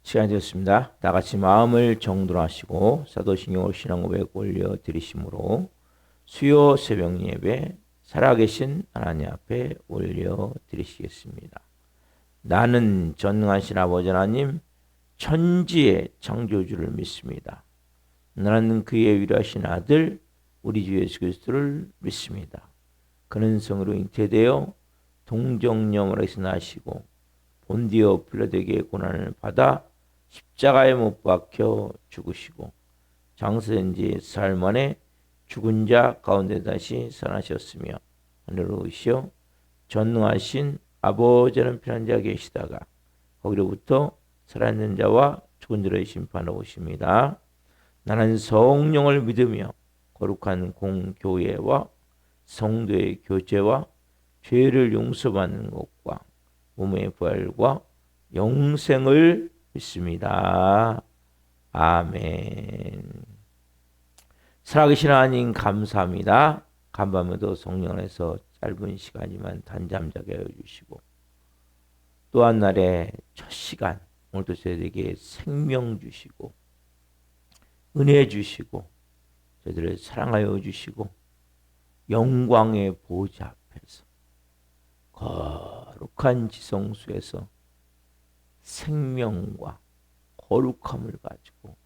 시간이 되었습니다. 다 같이 마음을 정돈하시고 사도신경으로 신앙고백 올려드리심으로 수요 새벽 예배 살아계신 하나님 앞에 올려드리시겠습니다. 나는 전능하신 아버지 하나님 천지의 창조주를 믿습니다. 나는 그의 위로하신 아들 우리 주 예수 그리스도를 믿습니다. 그는 성으로 잉태되어 동정녀머리에서 나시고 본디오 빌라도에게 고난을 받아 십자가에 못 박혀 죽으시고 장사된 지 사흘 만에 죽은 자 가운데 다시 살아나셨으며 하늘로 오시어 전능하신 아버지는 편한 자 계시다가 거기로부터 살아있는 자와 죽은 자를 심판하러 오십니다. 나는 성령을 믿으며 거룩한 공교회와 성도의 교제와 죄를 용서받는 것과 몸의 부활과 영생을 믿습니다. 아멘. 살아계신 하나님 감사합니다. 간밤에도 성령 안에서 짧은 시간이지만 단잠 자게 해주시고 또 한 날의 첫 시간 오늘도 저희들에게 생명 주시고 은혜 주시고 저희들을 사랑하여 주시고 영광의 보좌 앞에서 거룩한 지성소에서 생명과 거룩함을 가지고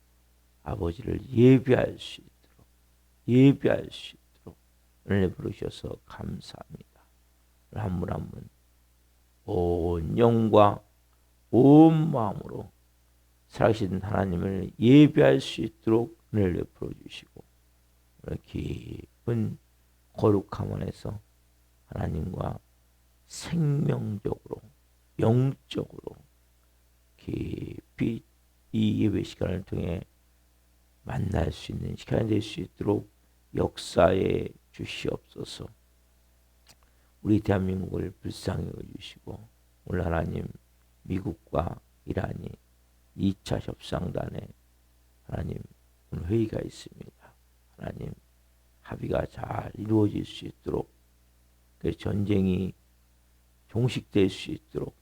아버지를 예배할 수 있도록 은혜 부르셔서 감사합니다. 한 분 한 분 온 영과 온 마음으로 살아계신 하나님을 예배할 수 있도록 은혜를 베풀어 주시고 깊은 거룩함 안에서 하나님과 생명적으로 영적으로 깊이 이 예배 시간을 통해 만날 수 있는 시간이 될 수 있도록 역사해 주시옵소서. 우리 대한민국을 불쌍히 여주시고 오늘 하나님 미국과 이란이 2차 협상단에 하나님 오늘 회의가 있습니다. 하나님 합의가 잘 이루어질 수 있도록 그 전쟁이 종식될 수 있도록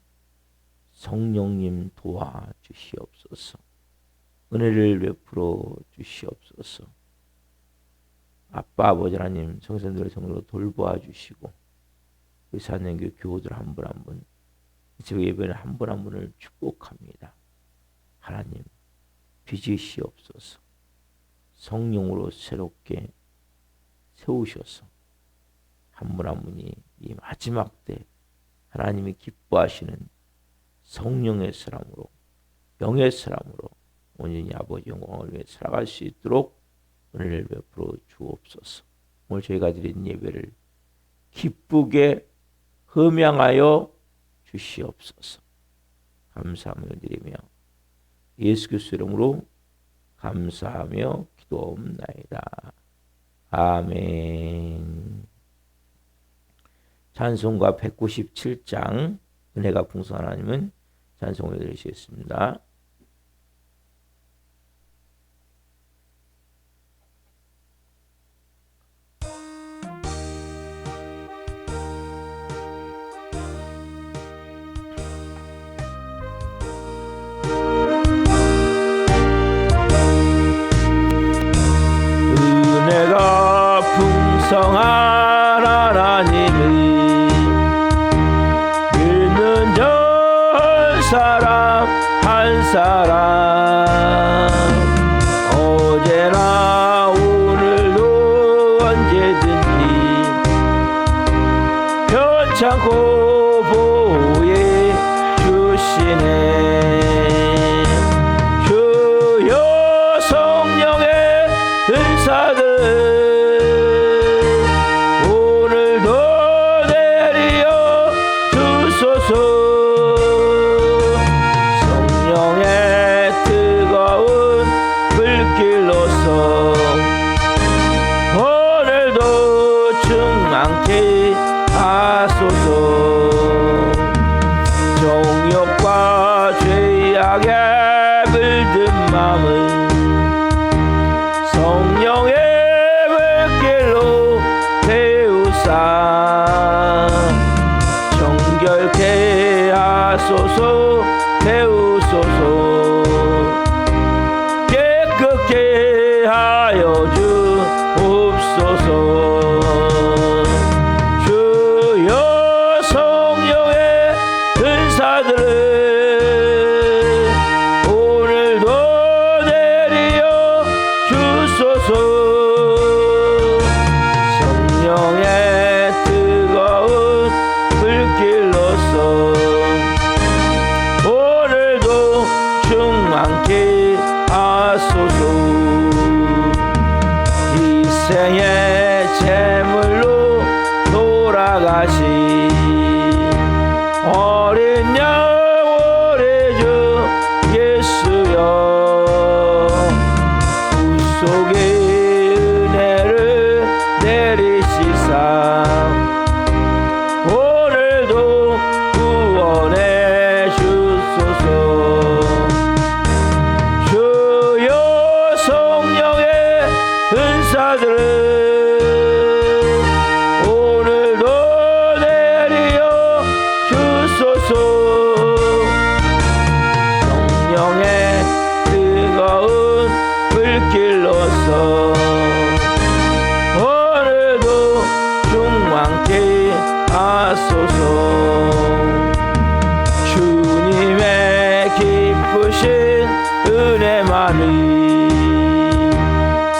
성령님 도와주시옵소서. 은혜를 베풀어 주시옵소서. 아빠 아버지 하나님 성선들의 성으로 돌보아 주시고 우리 사랑교회 교우들 한 분 한 분 이 예배는 한 분 한 분을 축복합니다. 하나님 빚으시옵소서. 성령으로 새롭게 세우셔서 한 분 한 분이 이 마지막 때 하나님이 기뻐하시는 성령의 사람으로 영의 사람으로 온전히 아버지 영광을 위해 살아갈 수 있도록 은혜를 베풀어 주옵소서. 오늘 저희가 드린 예배를 기쁘게 흠양하여 주시옵소서. 감사하며 드리며 예수 그리스도 이름으로 감사하며 기도옵나이다. 아멘. 찬송가 197장 은혜가 풍성한 하나님은 찬송을 드리시겠습니다. 은혜가 풍성한 하나님은 믿는 전 사람 한 사람 어제나 오늘도 언제든지 편찮고 보호해 주시네. 주여 성령의 은사들 오늘도 내리어 주소서. 성령의 뜨거운 불길로서 오늘도 충만케 하소서. 정욕과 죄악에 물든 마음을 성령의 불길로 태우사 정결케 하소서. 태우소서. 충만케 하소서. 희생의 제물로 돌아가신 어린 양 우리 주 예수여, 구속의 은혜를 내리시사 오늘도 구원해 주소서. 주여 성령의 은사들을 오늘도 내려 주소서. 성령의 뜨거운 불길로서 오늘도 충만케 하소서. 주님의 기쁘신 은혜만이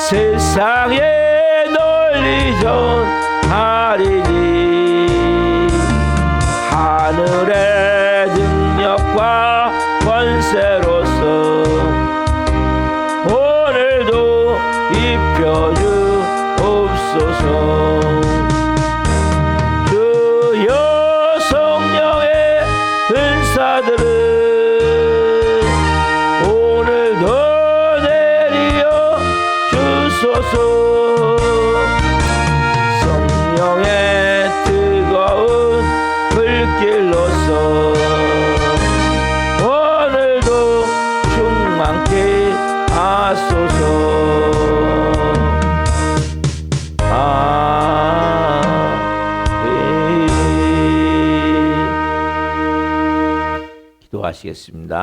세상에 널리 전하리니 하늘의 능력과 권세로서 오늘도 입혀주옵소서. 주여 성령의 은사들을 오늘도 내려 주소서. 성령의 뜨거운 불길로서 오늘도 충만케 하소서. 기도하시겠습니다.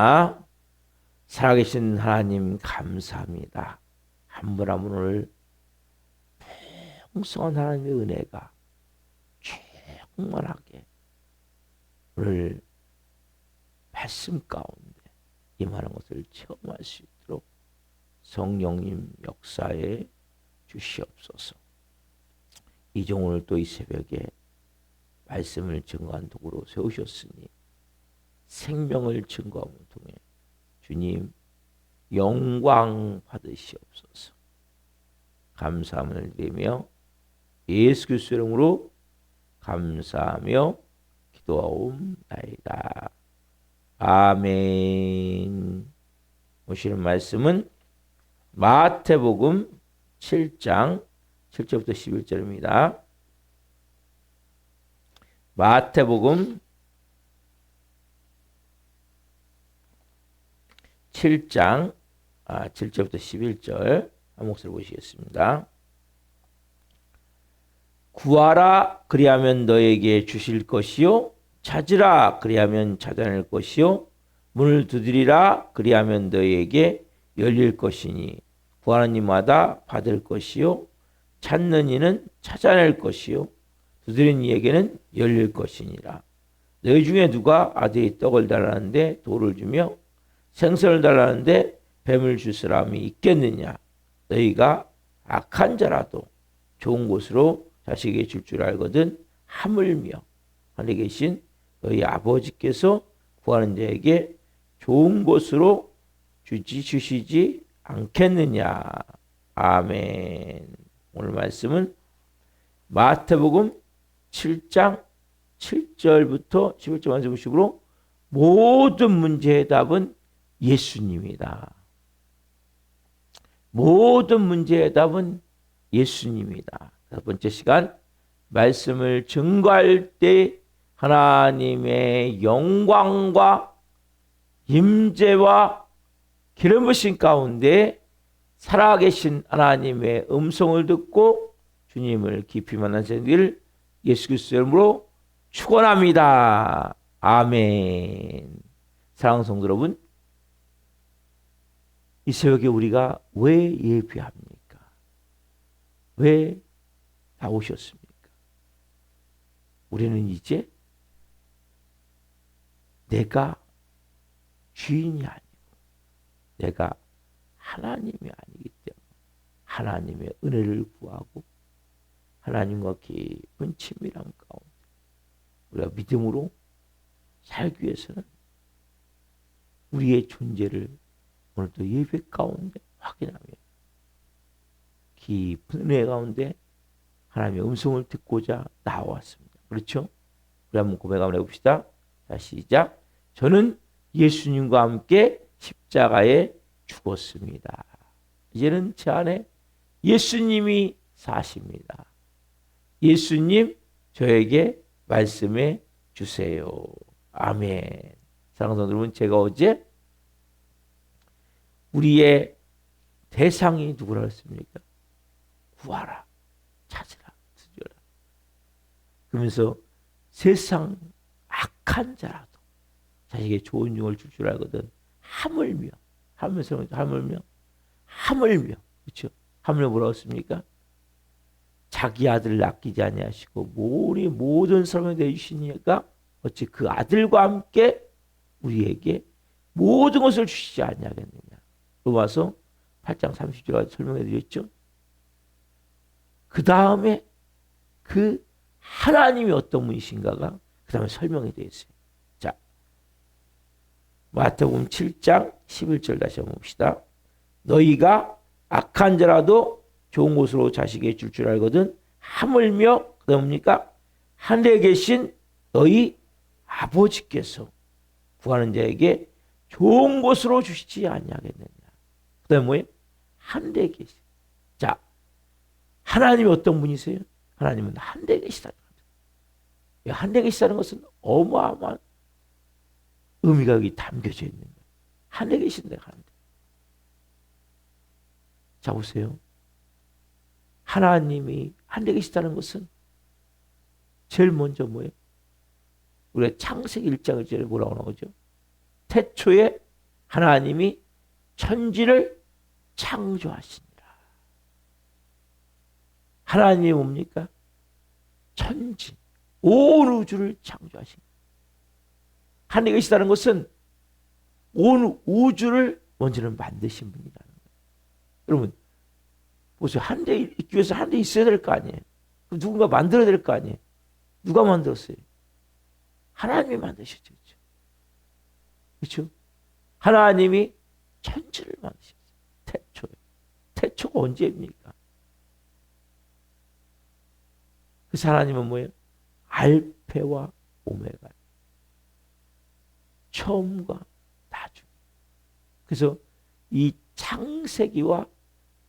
살아계신 하나님 감사합니다. 한 분 한 분을 풍성한 하나님의 은혜가 충만하게 오늘 말씀 가운데 임하는 것을 체험할 수 있도록 성령님 역사에 주시옵소서. 이종을 또 이 새벽에 말씀을 증거한 도구로 세우셨으니 생명을 증거함을 통해 주님 영광 받으시옵소서. 감사함을 드리며 예수 그리스도 이름으로 감사하며 기도하옵나이다. 아멘. 오시는 말씀은 마태복음 7장 7절부터 11절입니다. 마태복음 7장 7절부터 11절 한 목소리 보시겠습니다. 구하라 그리하면 너에게 주실 것이요, 찾으라 그리하면 찾아낼 것이요, 문을 두드리라 그리하면 너에게 열릴 것이니 구하는 이마다 받을 것이요, 찾는 이는 찾아낼 것이요, 두드리는 이에게는 열릴 것이니라. 너희 중에 누가 아들이 떡을 달라는데 돌을 주며 생선을 달라는데 뱀을 줄 사람이 있겠느냐? 너희가 악한 자라도 좋은 곳으로 자식에게 줄 줄 알거든 하물며 하늘에 계신 너희 아버지께서 구하는 자에게 좋은 곳으로 주시지 않겠느냐. 아멘. 오늘 말씀은 마태복음 7장 7절부터 11절 말씀으로 모든 문제의 답은 예수님이다. 모든 문제의 답은 예수님이다. 첫 번째 시간 말씀을 증거할 때 하나님의 영광과 임재와 기름 부으심 가운데 살아계신 하나님의 음성을 듣고 주님을 깊이 만난 자들 예수 그리스도 이름으로 축원합니다. 아멘. 사랑하는 성도 여러분, 이 새벽에 우리가 왜 예배합니까? 왜 나오셨습니까? 우리는 이제 내가 주인이 아니고 내가 하나님이 아니기 때문에 하나님의 은혜를 구하고 하나님과 깊은 친밀한 가운데 우리가 믿음으로 살기 위해서는 우리의 존재를 오늘도 예배 가운데 확인하며 깊은 은혜 가운데 하나님의 음성을 듣고자 나왔습니다. 그렇죠? 우리 한번 고백 한번 해봅시다. 자, 시작. 저는 예수님과 함께 십자가에 죽었습니다. 이제는 제 안에 예수님이 사십니다. 예수님 저에게 말씀해 주세요. 아멘. 사랑하는 여러분, 제가 어제 우리의 대상이 누구라 했습니까? 구하라, 찾으라, 드려라. 그러면서 세상 악한 자라도 자식에게 좋은 영을 줄 줄 알거든. 하물며, 그렇죠? 하물며 뭐라고 했습니까? 자기 아들을 아끼지 아니하시고 우리 모든 사람을 내주시니까 어찌 그 아들과 함께 우리에게 모든 것을 주시지 아니하겠느냐. 로마서 8장 30절에 설명해 드렸죠. 그 다음에 그 하나님이 어떤 분이신가가 그 다음에 설명이 되어 있어요. 자, 마태복음 7장 11절 다시 한번 봅시다. 너희가 악한 자라도 좋은 곳으로 자식에게 줄 줄 알거든 하물며 그다음 뭡니까? 하늘에 계신 너희 아버지께서 구하는 자에게 좋은 곳으로 주시지 아니하겠느냐. 그다음 뭐예요? 하늘에 계신. 자, 하나님이 어떤 분이세요? 하나님은 하늘에 계시다는 거죠. 하늘에 계시다는 것은 어마어마한 의미가 여기 담겨져 있는 거예요. 하늘에 계신데 하늘에. 자, 보세요. 하나님이 하늘에 계시다는 것은 제일 먼저 뭐예요? 우리가 창세기 1장 1절에 뭐라고 나오죠? 태초에 하나님이 천지를 창조하시니라. 하나님이 뭡니까? 천지, 온 우주를 창조하신 거예요. 하늘에 계시다는 것은 온 우주를 먼저는 만드신 분이라는 거예요. 여러분 보세요. 하늘에 있기 위해서 하늘에 있어야 될 거 아니에요. 그럼 누군가 만들어야 될 거 아니에요. 누가 만들었어요? 하나님이 만드셨죠. 그렇죠? 하나님이 천지를 만드셨어요. 태초에. 태초가 언제입니까? 그래서 하나님은 뭐예요? 알페와 오메가. 처음과 나중. 그래서 이 창세기와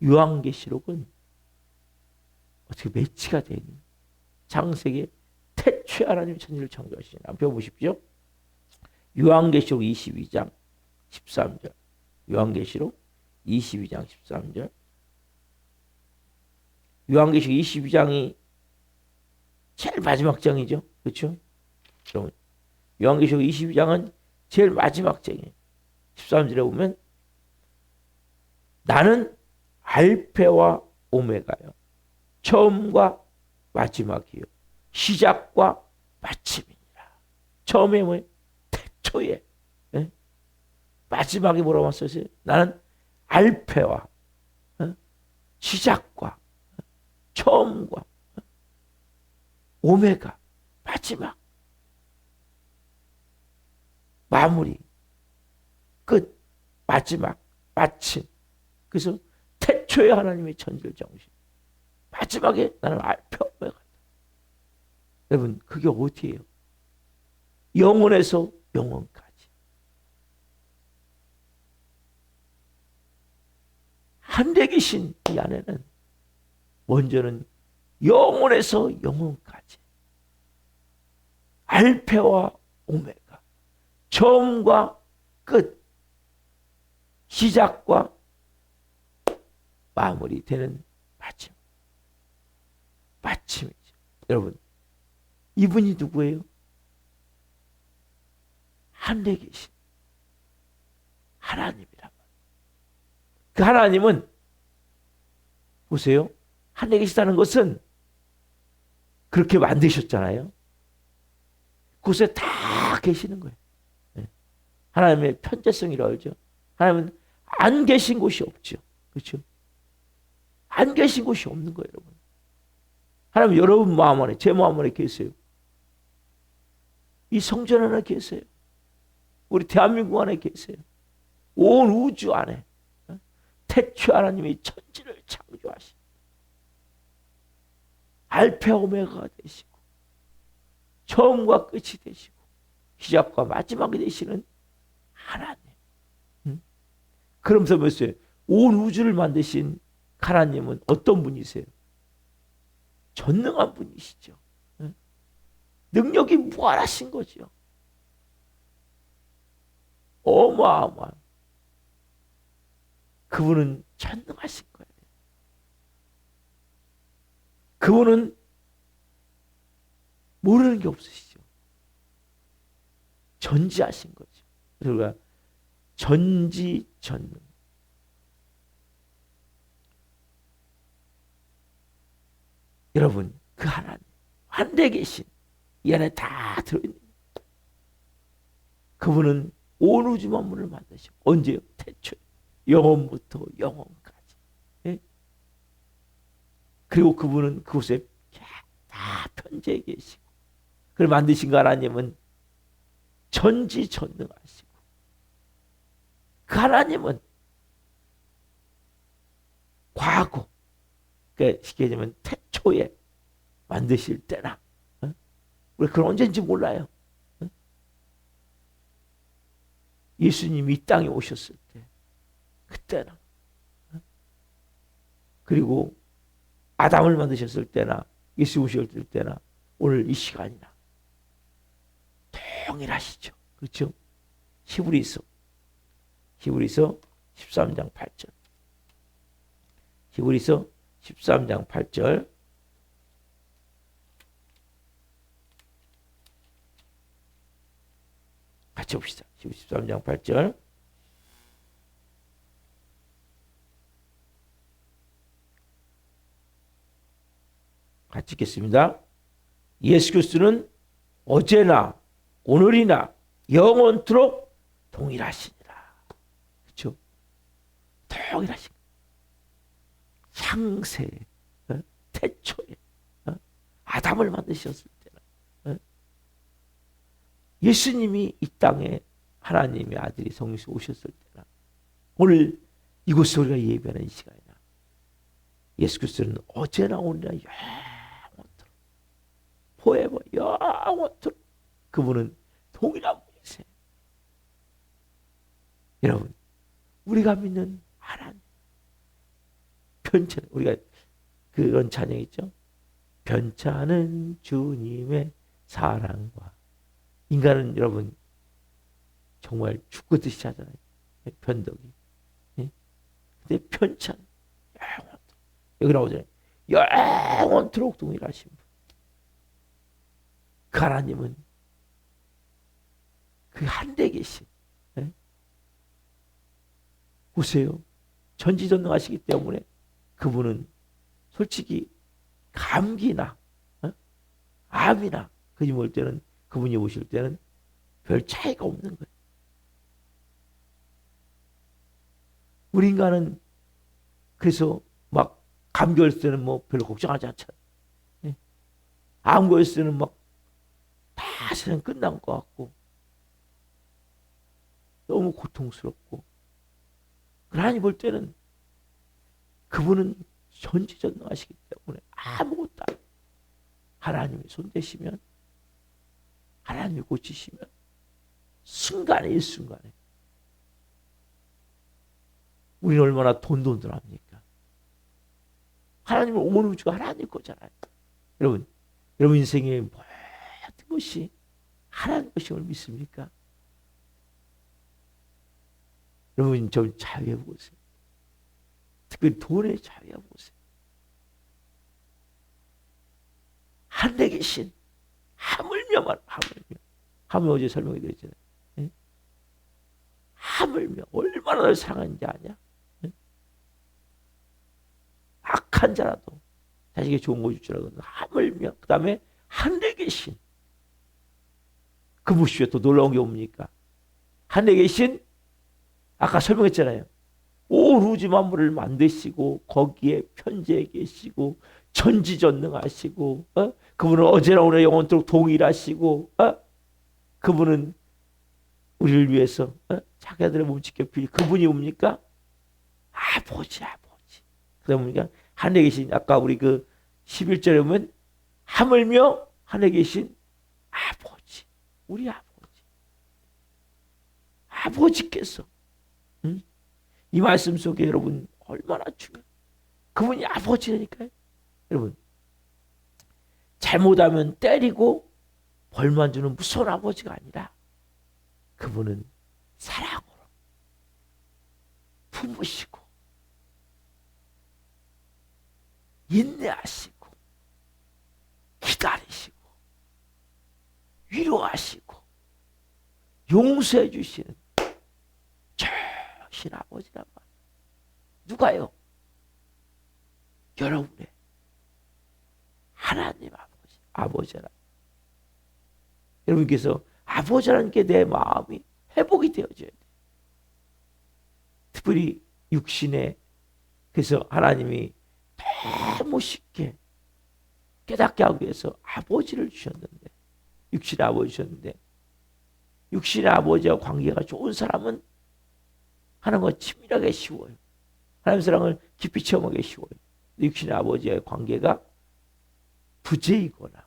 요한계시록은 어떻게 매치가 되어 있는 창세기 태초에 하나님이 천지를 창조하시니 한번 보십시오. 요한계시록 22장 13절. 요한계시록 22장 13절. 요한계시록 22장이 제일 마지막 장이죠. 그렇죠? 그럼 요한계시록 22장은 제일 마지막 장이에요. 13절에 보면 나는 알페와 오메가요. 처음과 마지막이요. 시작과 마침이니라. 처음에 뭐예요? 태초에. 예? 마지막에 뭐라고 썼어요? 나는 알페와 시작과 처음과 오메가 마지막 마무리 끝 마지막 마침. 그래서 태초에 하나님의 천지를 정신 마지막에 나는 알페 오메가. 여러분 그게 어디예요? 영원에서 영원까지. 하늘에 계신 이 안에는 먼저는 영원에서 영원까지 알페와 오메가 처음과 끝 시작과 마무리되는 마침이죠. 여러분 이분이 누구예요? 하늘에 계신 하나님이란 말이에요. 그 하나님은 보세요. 하늘에 계시다는 것은 그렇게 만드셨잖아요. 그곳에 다 계시는 거예요. 하나님의 편재성이라고 하죠. 하나님은 안 계신 곳이 없죠. 그렇죠? 안 계신 곳이 없는 거예요, 여러분. 하나님 여러분 마음 안에, 제 마음 안에 계세요. 이 성전 안에 계세요. 우리 대한민국 안에 계세요. 온 우주 안에 태초 하나님이 천지를 창조하신 알파 오메가가 되시고 처음과 끝이 되시고 시작과 마지막이 되시는 하나님. 그러면서 뭐였어요? 온 우주를 만드신 하나님은 어떤 분이세요? 전능한 분이시죠. 능력이 무한하신 거죠. 어마어마한. 그분은 전능하신 거예요. 그분은 모르는 게 없으시죠. 전지하신 거죠. 그러니까 전지전능. 여러분, 그 하나님 하늘에 계신 이 안에 다 들어있는 그분은 온 우주 만물을 만드시고 언제요? 태초에 영원부터 영원까지. 예? 그리고 그분은 그곳에 다 편재해 계시고 그걸 만드신 그 하나님은 전지전능하시고 그 하나님은 과거 그러니까 쉽게 얘기하면 태초에 만드실 때나 우리 그건 언제인지 몰라요. 예수님이 이 땅에 오셨을 때 그때나 그리고 아담을 만드셨을 때나 예수 오셨을 때나 오늘 이 시간이나 동일하시죠. 그렇죠? 히브리서 13장 8절 히브리서 13장 8절 같이 봅시다. 13장 8절 같이 읽겠습니다. 예수 그리스도는 어제나 오늘이나 영원토록 동일하시니라. 그렇죠? 동일하신 창세에 태초에 아담을 만드셨을 때는 예수님이 이 땅에 하나님의 아들이 성육신 오셨을 때나 오늘 이곳에 우리가 예배하는 이 시간이나 예수 그리스도는 어제나 오늘이나 영원토록 forever 영원토록 그분은 동일한 분이세요. 여러분 우리가 믿는 하나님 변천 우리가 그런 찬양 있죠. 변찮은 주님의 사랑과 인간은 여러분 정말 죽겠듯이 하잖아요. 변덕이. 근데 편찬 영원토록 여기 나오잖아요. 영원토록 동일하신 분. 그 하나님은 그 한데 계신 보세요. 전지전능하시기 때문에 그분은 솔직히 감기나 암이나 그분이 올 때는 그분이 오실 때는 별 차이가 없는 거예요. 우리 인간은 그래서 막 감기 올 때는 뭐 별로 걱정하지 않잖아요. 암 걸릴 때는 막 다 세상 끝난 것 같고 너무 고통스럽고 하나님 볼 때는 그분은 전지전능하시기 때문에 아무것도 안 하나님이 손대시면 하나님이 고치시면 순간에 일순간에 우리는 얼마나 돈돈합니까? 하나님은 온 우주가 하나님 거잖아요. 여러분 인생의 모든 것이 하나님 것임을 믿습니까? 여러분 좀 자유해 보세요. 특별히 돈에 자유해 보세요. 하늘에 계신 하물며 어제 설명해 드렸잖아요. 예? 하물며 얼마나 널 사랑하는지 아냐? 예? 악한 자라도 자식이 좋은 거 줄 줄 알고 하물며 그 다음에 하늘에 계신 그 무엇이 또 놀라운 게 뭡니까? 하늘에 계신 아까 설명했잖아요. 온 우주 만물을 만드시고 거기에 편재해 계시고 전지전능하시고 그분은 어제나 오늘 영원토록 동일하시고 그분은 우리를 위해서 자기 아들의 몸 지켜주신 그분이 뭡니까? 아버지. 그다음 뭡니까? 하늘에 계신 아까 우리 그 11절에 보면 하물며 하늘에 계신 아버지. 우리 아버지께서 이 말씀 속에 여러분 얼마나 중요해요. 그분이 아버지라니까요. 여러분 잘못하면 때리고 벌만 주는 무서운 아버지가 아니라 그분은 사랑으로 품으시고 인내하시고 기다리시고 위로하시고 용서해 주시는 좋으신 아버지란 말이에요. 누가요? 여러분의 하나님 아버지라. 여러분께서 아버지라는 게 내 마음이 회복이 되어져야 돼요. 특별히 육신에 그래서 하나님이 너무 쉽게 깨닫게 하기 위해서 아버지를 주셨는데 육신의 아버지 주셨는데 육신의 아버지와 관계가 좋은 사람은 하나님과 친밀하게 쉬워요. 하나님 사랑을 깊이 체험하기 쉬워요. 육신의 아버지와의 관계가 부재이거나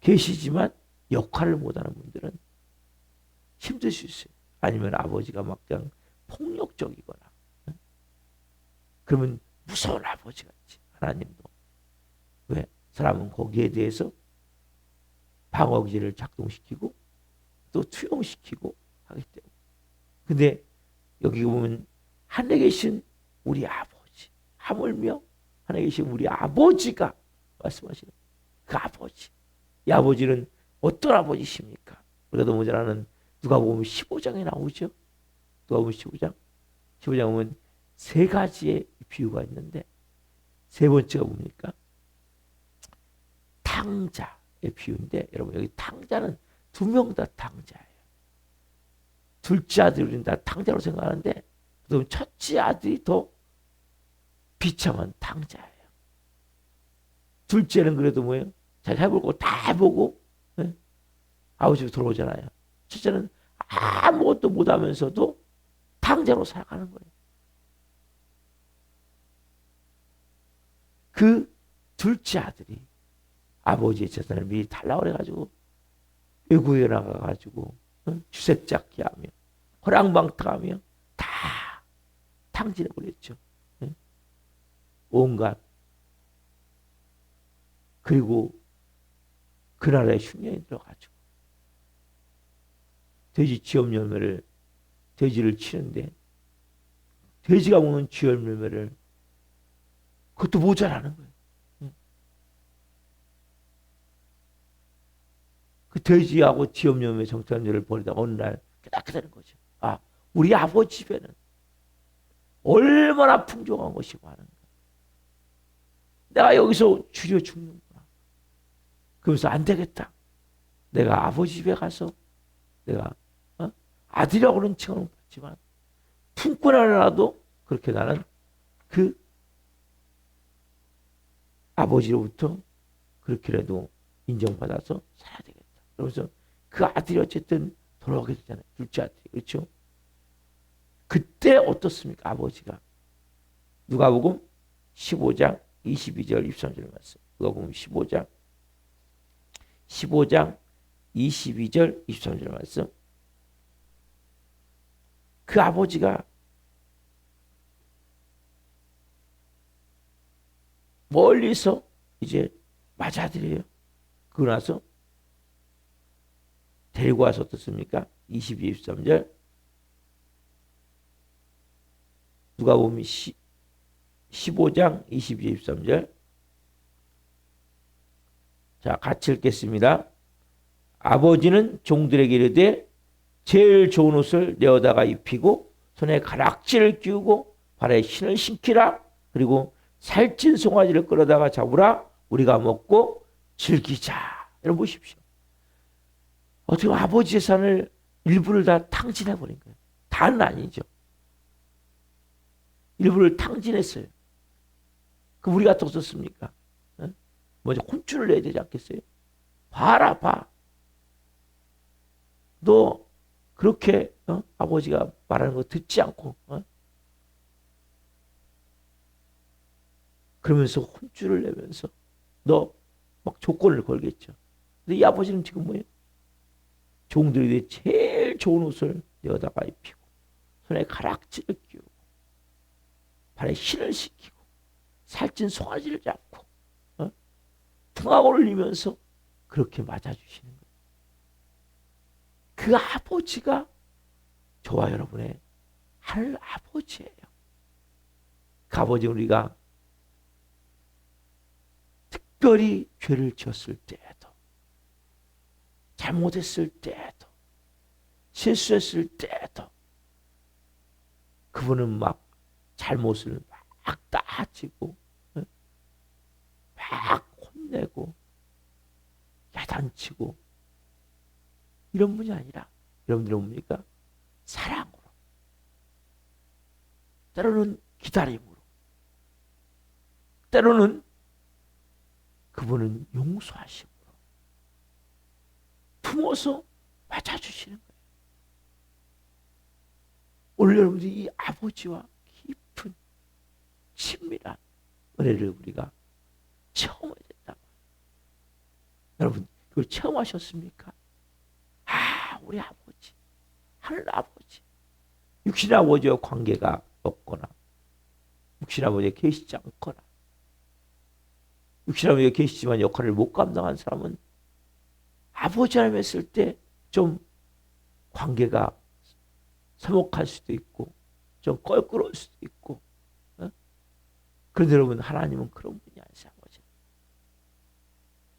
계시지만 역할을 못하는 분들은 힘들 수 있어요. 아니면 아버지가 막 그냥 폭력적이거나 그러면 무서운 아버지 같지. 하나님도 왜? 사람은 거기에 대해서 방어기제를 작동시키고 또 투영시키고 하기 때문에. 근데 여기 보면 하늘에 계신 우리 아버지 하물며 하늘에 계신 우리 아버지가 말씀하시는 그 아버지. 이 아버지는 어떤 아버지십니까? 우리가 너무 잘 아는 누가복음 15장에 나오죠. 누가복음 15장. 15장 보면 세 가지의 비유가 있는데 세 번째가 뭡니까? 탕자의 비유인데 여러분 여기 탕자는 두 명 다 탕자예요. 둘째 아들은 다 탕자로 생각하는데 그럼 첫째 아들이 더 비참한 탕자예요. 둘째는 그래도 뭐예요? 잘 해볼 거 다 해보고 아버지로 돌아오잖아요. 첫째는 아무것도 못하면서도 탕자로 살아가는 거예요. 그 둘째 아들이 아버지의 재산을 미리 달라고 그래가지고 외국에 나가가지고 주색 잡기 하며 허랑방탕하며 다 탕진해버렸죠. 온갖. 그리고 그 나라에 흉년이 들어가지고 돼지 쥐염 열매를 돼지를 치는데 돼지가 먹는 쥐염 열매를 그것도 모자라는 거예요. 그 돼지하고 쥐염 열매 정탐제를 버리다가 어느 날 깨닫게 되는 거죠. 아, 우리 아버지 집에는 얼마나 풍족한 것이 많은가. 내가 여기서 줄여 죽는구나. 그러면서 안 되겠다. 내가 아버지 집에 가서 내가 아들이라고는 칭을 받지만 품권 하나라도 그렇게 나는 그 아버지로부터 그렇게라도 인정받아서 살아야 되겠다. 그러면서 그 아들이 어쨌든 돌아오게 되잖아요. 둘째 아들이. 그렇죠? 그때 어떻습니까? 아버지가. 누가복음 15장 22절 23절 말씀. 누가복음 15장 22절 23절 말씀. 그 아버지가 멀리서 이제 맞아들여요. 그러고 나서 데리고 와서 어떻습니까? 22, 23절. 누가복음 15장 22, 23절. 자, 같이 읽겠습니다. 아버지는 종들에게 이르되 제일 좋은 옷을 내어다가 입히고 손에 가락지를 끼우고 발에 신을 신기라. 그리고 살찐 송아지를 끌어다가 잡으라. 우리가 먹고 즐기자. 여러분 보십시오. 어떻게 보면 아버지 재산을 일부를 다 탕진해버린 거예요. 다는 아니죠. 일부를 탕진했어요. 그럼 우리 같은 어떻습니까? 먼저 혼쭐을 내야 되지 않겠어요? 봐라 봐. 너 그렇게 아버지가 말하는 거 듣지 않고 그러면서 혼쭐을 내면서 너 막 조건을 걸겠죠. 근데 이 아버지는 지금 뭐예요? 종들이 제일 좋은 옷을 내어다가 입히고 손에 가락지를 끼우고 발에 신을 시키고 살찐 송아지를 잡고 풍악을 울리면서 그렇게 맞아주시는 거예요. 그 아버지가 저와 여러분의 하늘 아버지예요. 그 아버지 우리가 특별히 죄를 지었을 때에도 잘못했을 때에도 실수했을 때에도 그분은 막 잘못을 막 따지고 막 혼내고 야단치고 이런 분이 아니라 여러분들은 뭡니까? 사랑으로 때로는 기다림으로 때로는 그분은 용서하심으로 품어서 맞아주시는 거예요. 오늘 여러분들이 이 아버지와 깊은 친밀한 은혜를 우리가 체험해야 된다. 여러분 그걸 체험하셨습니까? 아 우리 아버지 하늘 아버지 육신 아버지와 관계가 없거나 육신 아버지가 계시지 않거나 육신 아버지가 계시지만 역할을 못 감당한 사람은 아버지 하나님 했을 때 좀 관계가 서먹할 수도 있고 좀 껄끄러울 수도 있고 그런데 여러분 하나님은 그런 분이 아니세요. 아버지.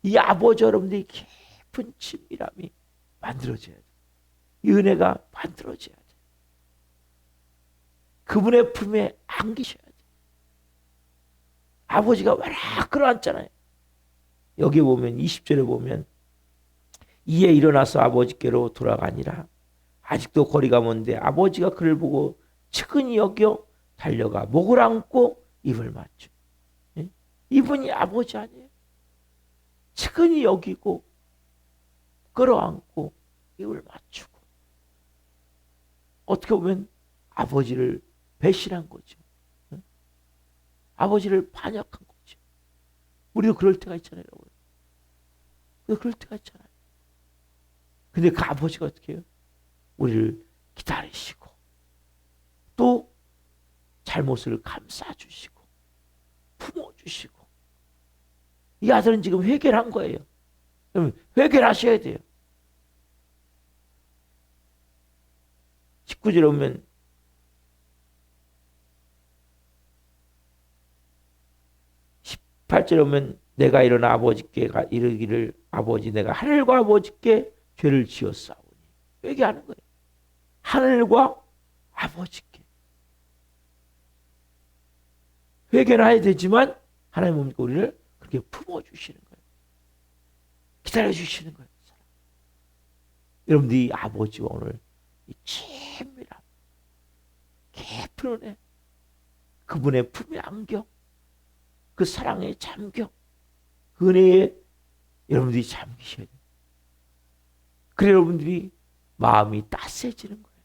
이 아버지 여러분들이 깊은 친밀함이 만들어져야 돼요. 이 은혜가 만들어져야 돼요. 그분의 품에 안기셔야 돼요. 아버지가 와락 끌어안잖아요. 여기 보면 20절에 보면 이에 일어나서 아버지께로 돌아가니라. 아직도 거리가 먼데 아버지가 그를 보고 측은히 여겨 달려가 목을 안고 입을 맞추. 이분이 아버지 아니에요. 측은히 여기고 끌어안고 입을 맞추고 어떻게 보면 아버지를 배신한 거죠. 아버지를 반역한 거죠. 우리도 그럴 때가 있잖아요. 우리도 그럴 때가 있잖아요. 근데 그 아버지가 어떻게 해요? 우리를 기다리시고 또 잘못을 감싸주시고 품어주시고 이 아들은 지금 회개를 한 거예요. 그럼 회개를 하셔야 돼요. 19절에 오면 (18절에) 오면 내가 일어나 아버지께 이르기를 아버지 내가 하늘과 아버지께 죄를 지었사오니 회개하는 거예요. 하늘과 아버지께 회개를 해야 되지만 하나님 뭡니까? 우리를 그렇게 품어주시는 거예요. 기다려주시는 거예요. 여러분들이 아버지와 오늘 이 친밀함 깊은 은혜 그분의 품에 안겨 그 사랑에 잠겨 그 은혜에 여러분들이 잠기셔야 돼요. 그래 여러분들이 마음이 따스해지는 거예요.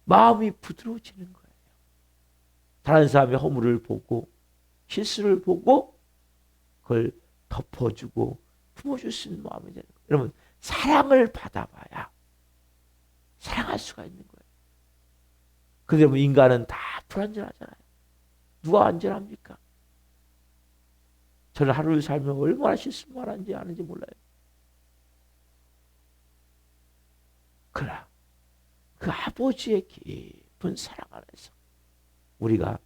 마음이 부드러워지는 거예요. 다른 사람의 허물을 보고 실수를 보고 그걸 덮어주고 품어줄 수 있는 마음이 되는 거예요. 여러분 사랑을 받아봐야 사랑할 수가 있는 거예요. 그런데 여러분 인간은 다 불완전하잖아요. 누가 완전합니까? 저는 하루를 살면 얼마나 실수만 하는지 아는지 몰라요. 그러나 그 아버지의 깊은 사랑 안에서 우리가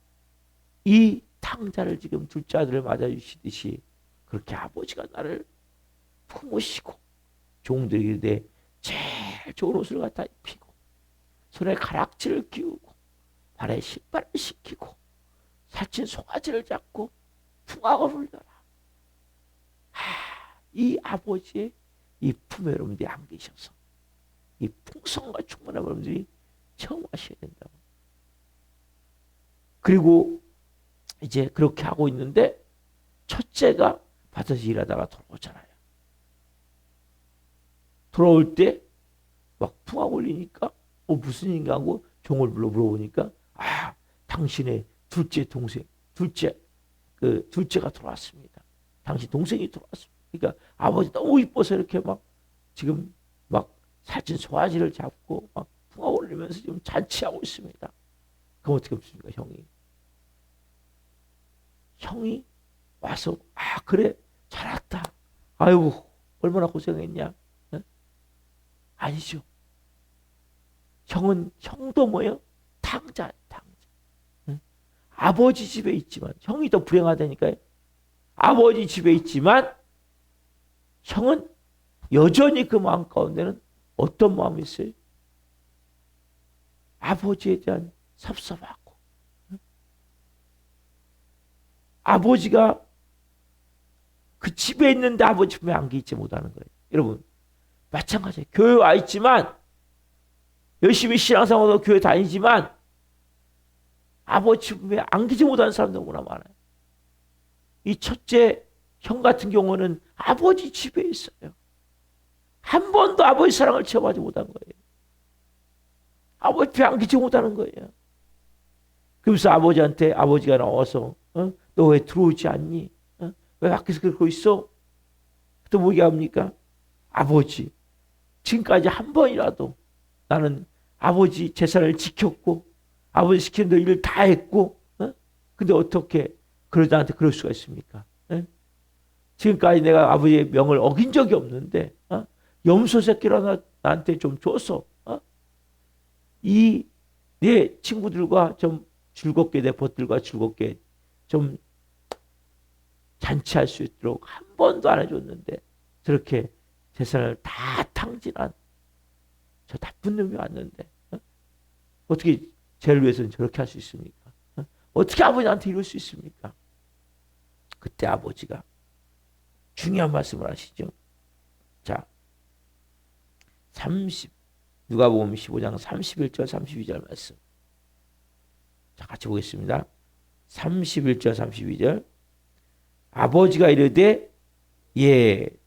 이 탕자를 지금 둘째 아들을 맞아주시듯이 그렇게 아버지가 나를 품으시고 종들에게 내 제일 좋은 옷을 갖다 입히고 손에 가락지를 끼우고 발에 신발을 신기고 살찐 송아지를 잡고 풍악을 울려라. 이 아버지의 이 품에 여러분들이 안기셔서 이 풍성과 충만한 여러분들이 체험하셔야 된다고. 그리고 이제 그렇게 하고 있는데 첫째가 밭에서 일하다가 돌아오잖아요. 돌아올 때 막 풍악 올리니까 무슨 일인가 하고 종을 불러 물어보니까 당신의 둘째 동생, 둘째가 돌아왔습니다. 당신 동생이 돌아왔습니다. 그러니까 아버지 너무 이뻐서 이렇게 막 지금 막 살찐 송아지를 잡고 막 풍악 올리면서 지금 잔치하고 있습니다. 그럼 어떻게 없습니까? 형이 와서 그래 잘 왔다. 아이고 얼마나 고생했냐. 아니죠. 형도 뭐예요? 탕자. 아버지 집에 있지만 형이 더 불행하다니까요. 아버지 집에 있지만 형은 여전히 그 마음 가운데는 어떤 마음이 있어요? 아버지에 대한 섭섭하고 아버지가 그 집에 있는데 아버지 품에 안겨 있지 못하는 거예요. 여러분 마찬가지예요. 교회 와 있지만 열심히 신앙생활도 교회 다니지만 아버지 품에 안기지 못하는 사람도 너무나 많아요. 이 첫째 형 같은 경우는 아버지 집에 있어요. 한 번도 아버지 사랑을 체험하지 못한 거예요. 아버지 품에 안기지 못하는 거예요. 그래서 아버지가 나와서 너 왜 들어오지 않니? 왜 밖에서 그러고 있어? 또 뭐게 합니까? 아버지 지금까지 한 번이라도 나는 아버지 재산을 지켰고 아버지 시키는 대로 일을 다 했고 근데 어떻게 나한테 그럴 수가 있습니까? 지금까지 내가 아버지의 명을 어긴 적이 없는데 염소 새끼를 나한테 좀 줘서 이 내 친구들과 좀 즐겁게 내 벗들과 즐겁게 좀 잔치할 수 있도록 한 번도 안 해줬는데 저렇게 재산을 다 탕진한 저 나쁜 놈이 왔는데 어떻게 쟤를 위해서는 저렇게 할 수 있습니까? 어떻게 아버지한테 이럴 수 있습니까? 그때 아버지가 중요한 말씀을 하시죠. 자, 누가복음 15장 31절 32절 말씀. 자, 같이 보겠습니다. 31절 32절. 아버지가 이르되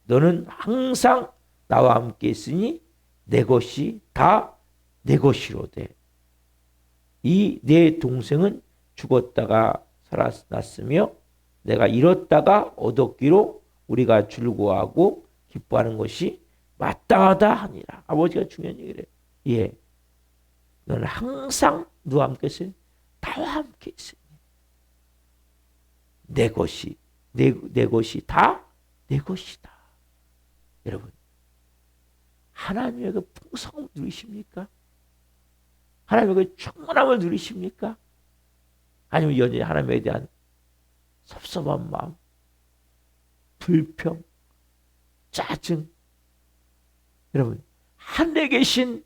너는 항상 나와 함께 있으니 내 것이 다 내 것이로되 이 내 동생은 죽었다가 살아났으며 내가 잃었다가 얻었기로 우리가 즐거워하고 기뻐하는 것이 마땅하다 하니라. 아버지가 중요한 얘기를 해요. 너는 항상 누와 함께 있으니 나와 함께 있으니 내 것이 다 내 것이다. 여러분 하나님의 그 풍성함을 누리십니까? 하나님의 그 충만함을 누리십니까? 아니면 여전히 하나님에 대한 섭섭한 마음, 불평, 짜증. 여러분 하늘에 계신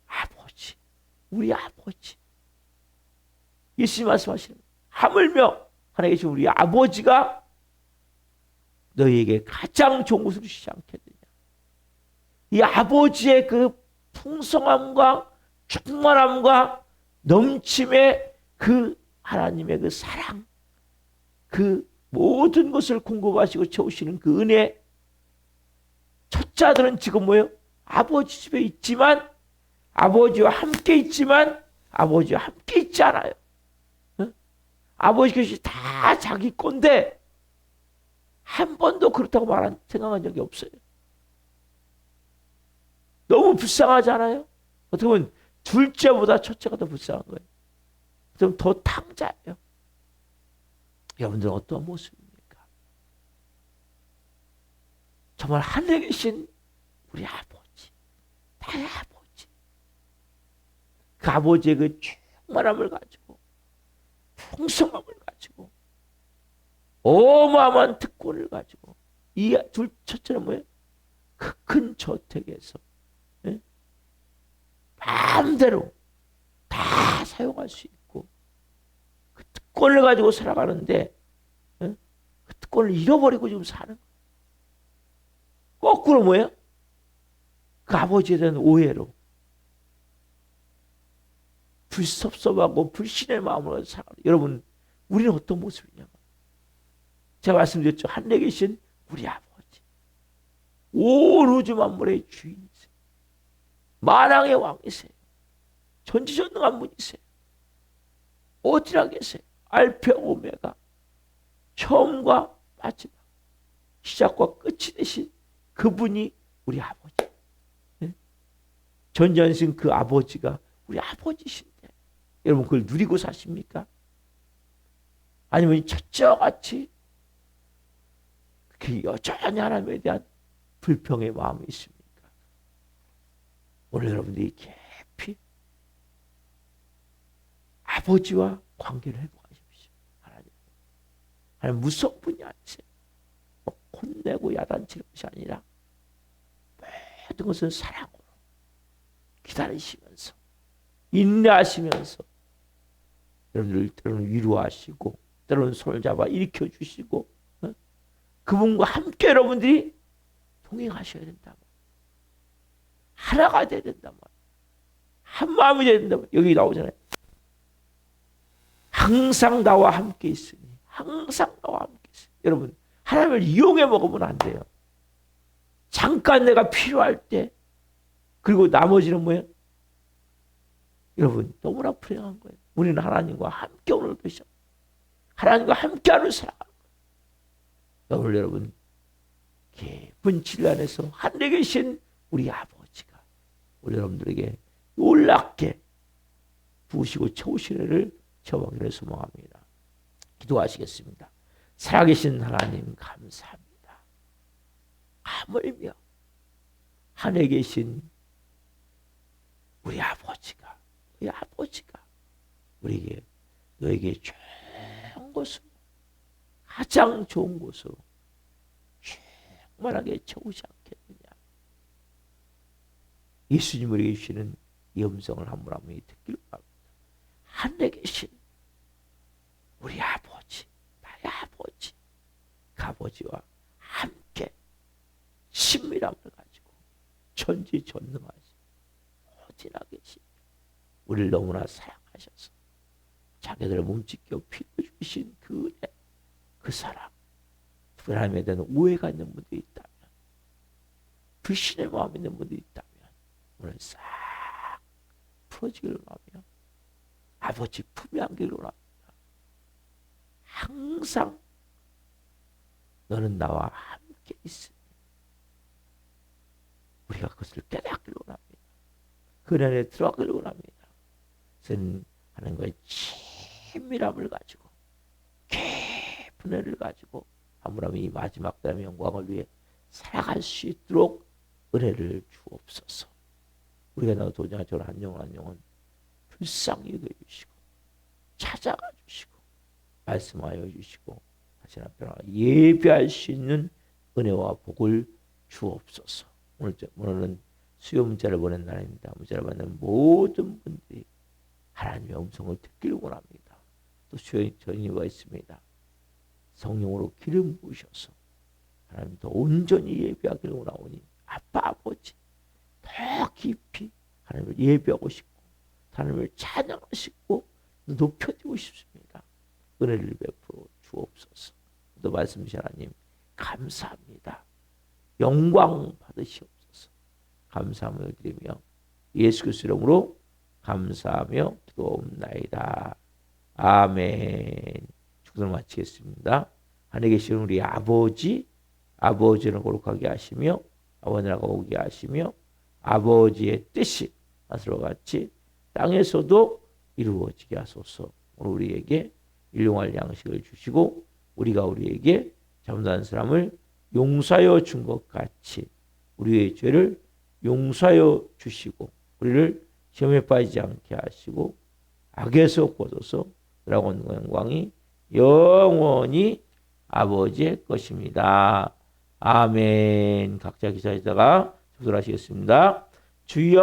아버지, 우리 아버지 예수님 말씀하시는 하물며 하늘에 계신 우리 아버지가 너희에게 가장 좋은 것을 주시지 않겠느냐. 이 아버지의 그 풍성함과 충만함과 넘침의 그 하나님의 그 사랑, 그 모든 것을 공급하시고 채우시는 그 은혜. 첫째 아들은 지금 뭐예요? 아버지 집에 있지만 아버지와 함께 있지만 아버지와 함께 있지 않아요. 아버지 것이 다 자기 건데 한 번도 그렇다고 생각한 적이 없어요. 너무 불쌍하지 않아요? 어떻게 보면 둘째보다 첫째가 더 불쌍한 거예요. 좀 더 탕자예요. 여러분들은 어떤 모습입니까? 정말 하늘에 계신 우리 아버지, 나의 아버지. 그 아버지의 그 충만함을 가지고 풍성함을 가지고 어마어마한 특권을 가지고 이 첫째는 뭐예요? 그 큰 저택에서 마음대로 다 사용할 수 있고 그 특권을 가지고 살아가는데 그 특권을 잃어버리고 지금 사는 거예요. 거꾸로 뭐예요? 그 아버지에 대한 오해로 불섭섭하고 불신의 마음으로 살아가는. 여러분 우리는 어떤 모습이냐? 제가 말씀드렸죠. 하늘에 계신 우리 아버지, 온 우주 만물의 주인이세요. 만왕의 왕이세요. 전지전능한 분이세요. 어디나 계세요. 알파 오메가, 처음과 마지막, 시작과 끝이 되신 그분이 우리 아버지. 네? 전지전신 그 아버지가 우리 아버지신데 여러분 그걸 누리고 사십니까? 아니면 첫째와 같이 그 여전히 하나님에 대한 불평의 마음이 있습니까? 오늘 여러분들이 깊이 아버지와 관계를 회복하십시오. 하나님 무서운 분이 아니세요. 혼내고 야단치는 것이 아니라 모든 것은 사랑으로 기다리시면서 인내하시면서 여러분들 때로는 위로하시고 때로는 손을 잡아 일으켜주시고 그분과 함께 여러분들이 동행하셔야 된다. 하나가 돼야 된다. 한 마음이 돼야 된다. 여기 나오잖아요. 항상 나와 함께 있으니 항상 나와 함께 있으니 여러분 하나님을 이용해 먹으면 안 돼요. 잠깐 내가 필요할 때 그리고 나머지는 뭐예요? 여러분 너무나 불행한 거예요. 우리는 하나님과 함께 오늘 계셔. 하나님과 함께하는 사람. 오늘 여러분 깊은 진리 안에서 하늘에 계신 우리 아버지가 우리 여러분들에게 놀랍게 부으시고 채우시기를 저하기를 소망합니다. 기도하시겠습니다. 살아계신 하나님 감사합니다. 하물며 하늘에 계신 우리 아버지가 우리에게 너에게 좋은 곳으로 가장 좋은 곳으로 충만하게 채우지 않겠느냐. 예수님 우리에게 주시는 이 음성을 한 분 한 분이 듣기를 바랍니다. 하늘에 계신 우리 아버지, 나의 아버지, 그 아버지와 함께 친밀함을 가지고 전지전능하시 어디나 계시 우리를 너무나 사랑하셔서 자기들을 몸짓겨 빌려주신 그 은혜, 그 사랑, 하나님에 대한 오해가 있는 분들이 있다면, 불신의 마음이 있는 분들이 있다면 오늘 싹 풀어지기를 원하며 아버지 품에 안기를 원합니다. 항상 너는 나와 함께 있으니 우리가 그것을 깨닫기를 원합니다. 그 안에 들어가기를 원합니다. 그것은 하나님과의 친밀함을 가지고 깊은 은혜를 가지고 하물며 이 마지막 때의 영광을 위해 살아갈 수 있도록 은혜를 주옵소서. 우리가 나도 도전하처럼 한 영혼 불쌍히 여겨주시고 찾아가 주시고 말씀하여 주시고 다시 한번 예배할 수 있는 은혜와 복을 주옵소서. 오늘은 수요 문자를 보낸 날입니다. 문자를 받는 모든 분들이 하나님의 음성을 듣기를 원합니다. 또 수요 전이가 있습니다. 성령으로 기름 부으셔서 하나님 더 온전히 예배하기를 원하오니 아빠 아버지 더 깊이 하나님을 예배하고 싶고 하나님을 찬양하시고 높여드리고 싶습니다. 은혜를 베풀어 주옵소서. 또 말씀하신 하나님 감사합니다. 영광 받으시옵소서. 감사함을 드리며 예수 그리스도 이름으로 감사하며 기도옵나이다. 아멘. 축도를 마치겠습니다. 하늘에 계신 우리 아버지를 거룩하게 하시며 아버지라고 오게 하시며 아버지의 뜻이 하늘과 같이 땅에서도 이루어지게 하소서. 오늘 우리에게 일용할 양식을 주시고 우리가 우리에게 잘못한 사람을 용서하여 준 것 같이 우리의 죄를 용서하여 주시고 우리를 시험에 빠지지 않게 하시고 악에서 구원하소서. 라고 하는 영광이 영원히 아버지의 것입니다. 아멘. 각자 기사에다가 조절하시겠습니다. 주여